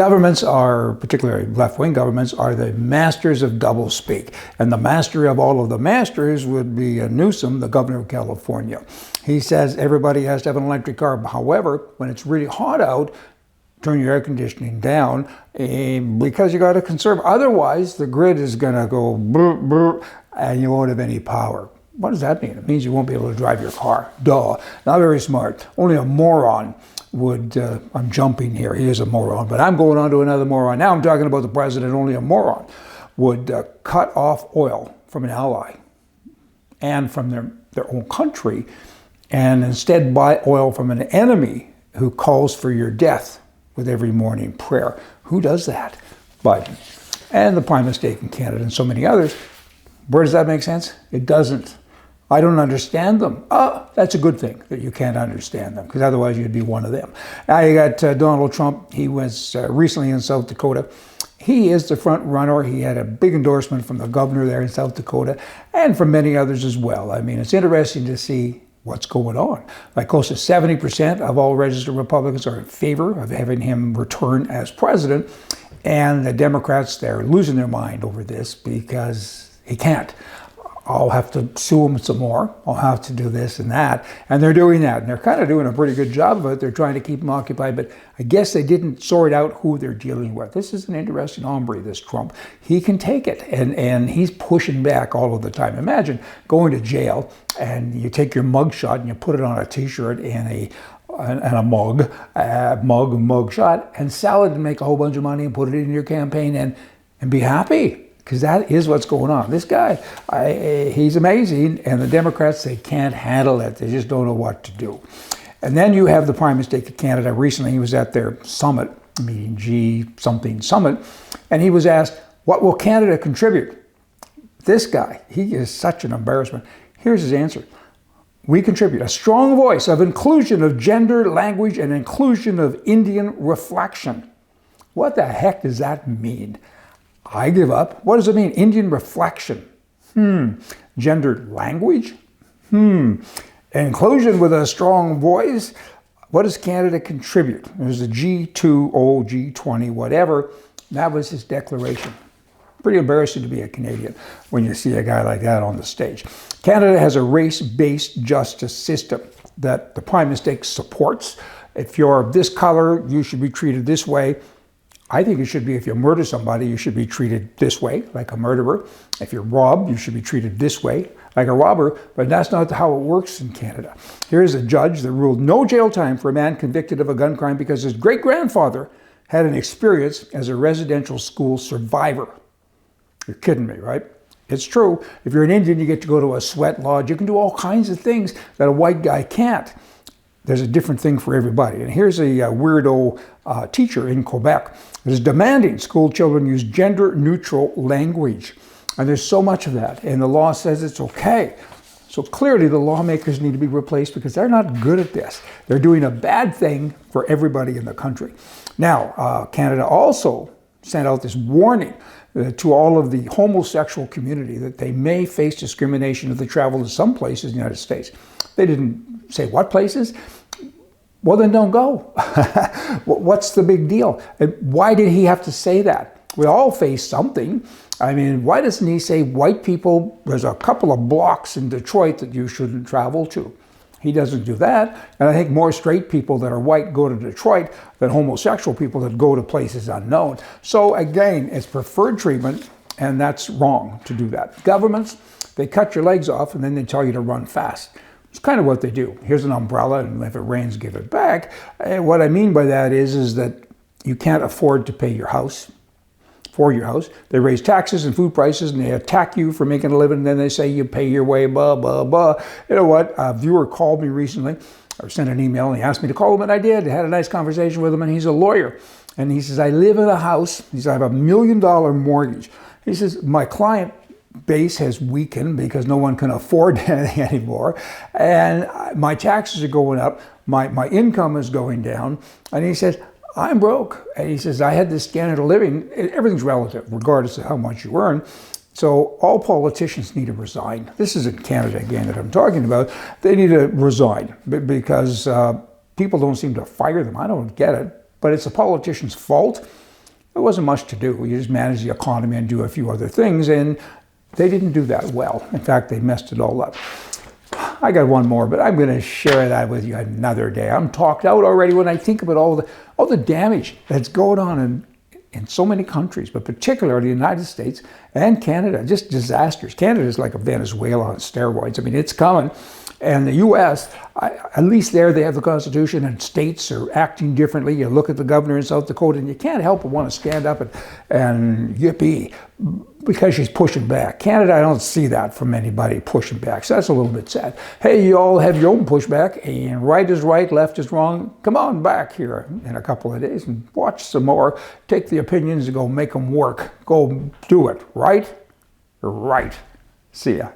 Governments are, particularly left-wing governments, are the masters of doublespeak. And the master of all of the masters would be Newsom, the governor of California. He says everybody has to have an electric car. However, when it's really hot out, turn your air conditioning down because you got to conserve. Otherwise, the grid is going to go brr, brr, and you won't have any power. What does that mean? It means you won't be able to drive your car. Duh. Not very smart. Only a moron would, I'm jumping here, he is a moron, but I'm going on to another moron. Now I'm talking about the president. Only a moron would cut off oil from an ally and from their own country, and instead buy oil from an enemy who calls for your death with every morning prayer. Who does that? Biden. And the prime mistake in Canada and so many others. Where does that make sense? It doesn't. I don't understand them. That's a good thing that you can't understand them, because otherwise you'd be one of them. Now you got Donald Trump. He was recently in South Dakota. He is the front runner. He had a big endorsement from the governor there in South Dakota and from many others as well. I mean, it's interesting to see what's going on. Like close to 70% of all registered Republicans are in favor of having him return as president. And the Democrats, they're losing their mind over this because he can't. I'll have to sue him some more. I'll have to do this and that. And they're doing that. And they're kind of doing a pretty good job of it. They're trying to keep him occupied. But I guess they didn't sort out who they're dealing with. This is an interesting hombre, this Trump. He can take it. And he's pushing back all of the time. Imagine going to jail and you take your mug shot and you put it on a T-shirt and a mug shot and sell it and make a whole bunch of money and put it in your campaign and be happy. Because that is what's going on. This guy, he's amazing, and the Democrats, they can't handle it. They just don't know what to do. And then you have the Prime Minister of Canada. Recently, he was at their summit, meeting G-something summit, and he was asked, what will Canada contribute? This guy, he is such an embarrassment. Here's his answer. We contribute a strong voice of inclusion of gender, language, and inclusion of Indian reflection. What the heck does that mean? I give up. What does it mean? Indian reflection. Gendered language? Inclusion with a strong voice? What does Canada contribute? There's a G2, G20, whatever. That was his declaration. Pretty embarrassing to be a Canadian when you see a guy like that on the stage. Canada has a race-based justice system that the Prime Minister supports. If you're this color, you should be treated this way. I think it should be if you murder somebody, you should be treated this way, like a murderer. If you're robbed, you should be treated this way, like a robber. But that's not how it works in Canada. Here's a judge that ruled no jail time for a man convicted of a gun crime because his great-grandfather had an experience as a residential school survivor. You're kidding me, right? It's true. If you're an Indian, you get to go to a sweat lodge. You can do all kinds of things that a white guy can't. There's a different thing for everybody. And here's a weirdo teacher in Quebec that is demanding school children use gender-neutral language. And there's so much of that. And the law says it's okay. So clearly the lawmakers need to be replaced because they're not good at this. They're doing a bad thing for everybody in the country. Now, Canada also sent out this warning to all of the homosexual community that they may face discrimination if they travel to some places in the United States. They didn't say what places. Well, then don't go. What's the big deal? Why did he have to say that? We all face something. I mean, why doesn't he say white people, there's a couple of blocks in Detroit that you shouldn't travel to? He doesn't do that. And I think more straight people that are white go to Detroit than homosexual people that go to places unknown. So again, it's preferred treatment, and that's wrong to do that. Governments, they cut your legs off and then they tell you to run fast. It's kind of what they do. Here's an umbrella, and if it rains, give it back. And what I mean by that is that you can't afford to pay your house, for your house. They raise taxes and food prices, and they attack you for making a living, and then they say you pay your way, blah, blah, blah. You know what? A viewer called me recently, or sent an email, and he asked me to call him, and I did. I had a nice conversation with him, and he's a lawyer. And he says, I live in a house. He says, I have $1 million mortgage. He says, my client base has weakened because no one can afford anything anymore, and my taxes are going up, my income is going down, and he says, I'm broke. And he says, I had this standard of living. Everything's relative, regardless of how much you earn. So all politicians need to resign. This is in Canada again that I'm talking about. They need to resign because people don't seem to fire them. I don't get it, but it's a politician's fault. there wasn't much to do. You just manage the economy and do a few other things, and they didn't do that well. In fact, they messed it all up. I got one more, but I'm going to share that with you another day. I'm talked out already when I think about all the damage that's going on in so many countries, but particularly the United States and Canada. Just disasters. Canada is like a Venezuela on steroids. I mean, it's coming. And the U.S., at least there they have the Constitution, and states are acting differently. You look at the governor in South Dakota, and you can't help but want to stand up and yippee, because she's pushing back. Canada, I don't see that from anybody pushing back, so that's a little bit sad. Hey, you all have your own pushback, and right is right, left is wrong. Come on back here in a couple of days and watch some more. Take the opinions and go make them work. Go do it. Right? Right. See ya.